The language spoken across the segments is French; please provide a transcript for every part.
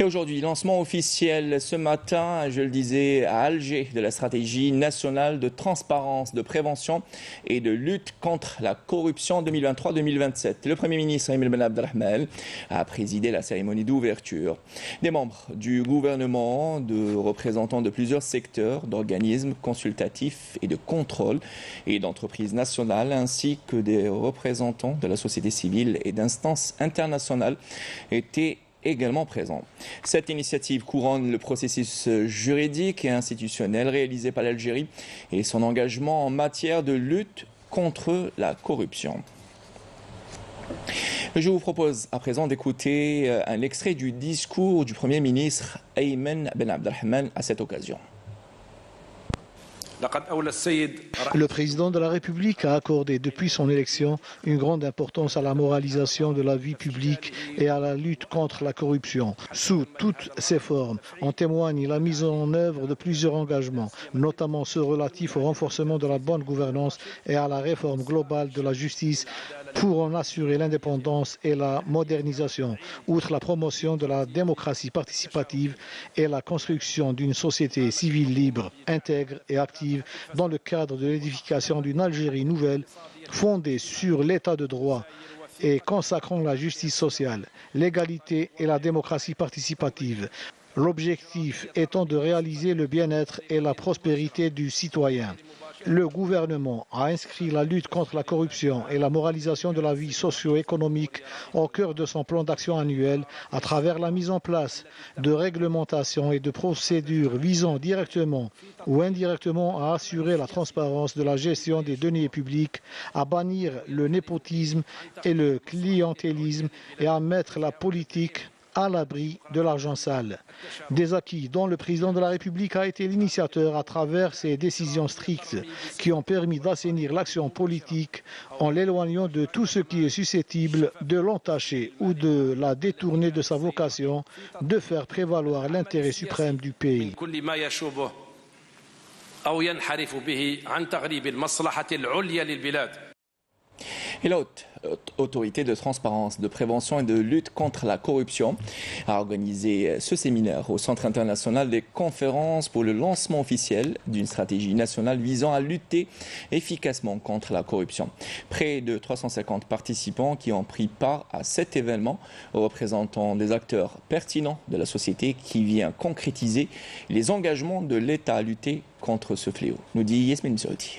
Et aujourd'hui, lancement officiel ce matin, je le disais, à Alger, de la stratégie nationale de transparence, de prévention et de lutte contre la corruption 2023-2027. Le Premier ministre Emile Ben Abdelrahman a présidé la cérémonie d'ouverture. Des membres du gouvernement, de représentants de plusieurs secteurs, d'organismes consultatifs et de contrôle et d'entreprises nationales, ainsi que des représentants de la société civile et d'instances internationales étaient également présents. Cette initiative couronne le processus juridique et institutionnel réalisé par l'Algérie et son engagement en matière de lutte contre la corruption. Je vous propose à présent d'écouter un extrait du discours du Premier ministre Ayman Ben Abdelrahman à cette occasion. Le président de la République a accordé depuis son élection une grande importance à la moralisation de la vie publique et à la lutte contre la corruption, sous toutes ses formes. En témoigne la mise en œuvre de plusieurs engagements, notamment ceux relatifs au renforcement de la bonne gouvernance et à la réforme globale de la justice pour en assurer l'indépendance et la modernisation, outre la promotion de la démocratie participative et la construction d'une société civile libre, intègre et active dans le cadre de l'édification d'une Algérie nouvelle fondée sur l'état de droit et consacrant la justice sociale, l'égalité et la démocratie participative. L'objectif étant de réaliser le bien-être et la prospérité du citoyen. Le gouvernement a inscrit la lutte contre la corruption et la moralisation de la vie socio-économique au cœur de son plan d'action annuel à travers la mise en place de réglementations et de procédures visant directement ou indirectement à assurer la transparence de la gestion des deniers publics, à bannir le népotisme et le clientélisme et à mettre la politique à l'abri de l'argent sale. Des acquis dont le président de la République a été l'initiateur à travers ses décisions strictes qui ont permis d'assainir l'action politique en l'éloignant de tout ce qui est susceptible de l'entacher ou de la détourner de sa vocation de faire prévaloir l'intérêt suprême du pays. Et la Haute Autorité de transparence, de prévention et de lutte contre la corruption a organisé ce séminaire au Centre international des conférences pour le lancement officiel d'une stratégie nationale visant à lutter efficacement contre la corruption. Près de 350 participants qui ont pris part à cet événement, représentant des acteurs pertinents de la société qui vient concrétiser les engagements de l'État à lutter contre ce fléau, nous dit Yasmine Zodi.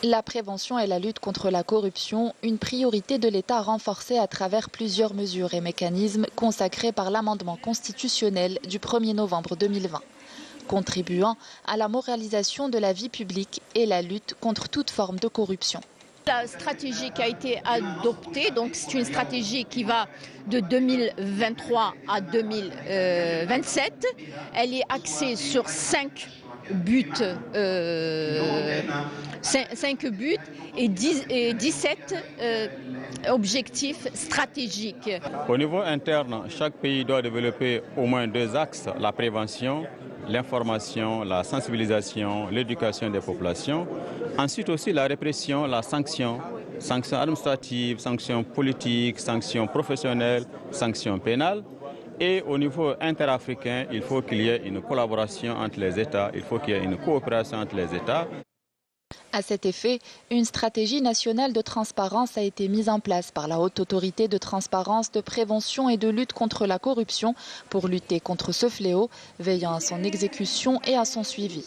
La prévention et la lutte contre la corruption, une priorité de l'État renforcée à travers plusieurs mesures et mécanismes consacrés par l'amendement constitutionnel du 1er novembre 2020, contribuant à la moralisation de la vie publique et la lutte contre toute forme de corruption. La stratégie qui a été adoptée, donc c'est une stratégie qui va de 2023 à 2027. Elle est axée sur 5 buts et 17 objectifs stratégiques. Au niveau interne, chaque pays doit développer au moins 2 axes, la prévention, l'information, la sensibilisation, l'éducation des populations. Ensuite aussi la répression, la sanction, sanctions administratives, sanctions politiques, sanctions professionnelles, sanctions pénales. Et au niveau interafricain, il faut qu'il y ait une collaboration entre les États, il faut qu'il y ait une coopération entre les États. À cet effet, une stratégie nationale de transparence a été mise en place par la Haute Autorité de transparence, de prévention et de lutte contre la corruption pour lutter contre ce fléau, veillant à son exécution et à son suivi.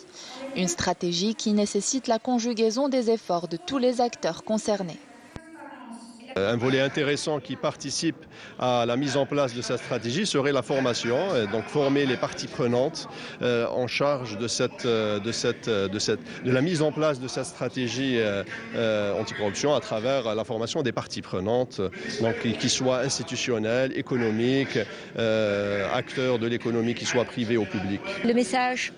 Une stratégie qui nécessite la conjugaison des efforts de tous les acteurs concernés. Un volet intéressant qui participe à la mise en place de cette stratégie serait la formation, donc former les parties prenantes en charge de la mise en place de cette stratégie anticorruption à travers la formation des parties prenantes, donc qui soient institutionnelles, économiques, acteurs de l'économie, qui soient privés ou publics. Le message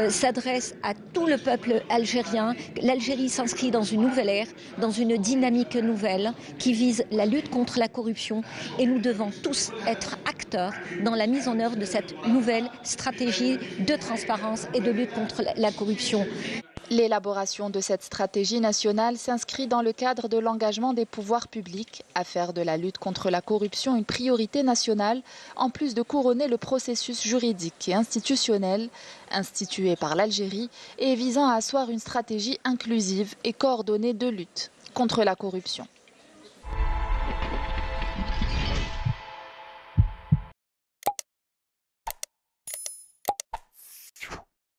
s'adresse à tout le peuple algérien. L'Algérie s'inscrit dans une nouvelle ère, dans une dynamique nouvelle qui vise la lutte contre la corruption et nous devons tous être acteurs dans la mise en œuvre de cette nouvelle stratégie de transparence et de lutte contre la corruption. L'élaboration de cette stratégie nationale s'inscrit dans le cadre de l'engagement des pouvoirs publics à faire de la lutte contre la corruption une priorité nationale, en plus de couronner le processus juridique et institutionnel institué par l'Algérie et visant à asseoir une stratégie inclusive et coordonnée de lutte contre la corruption.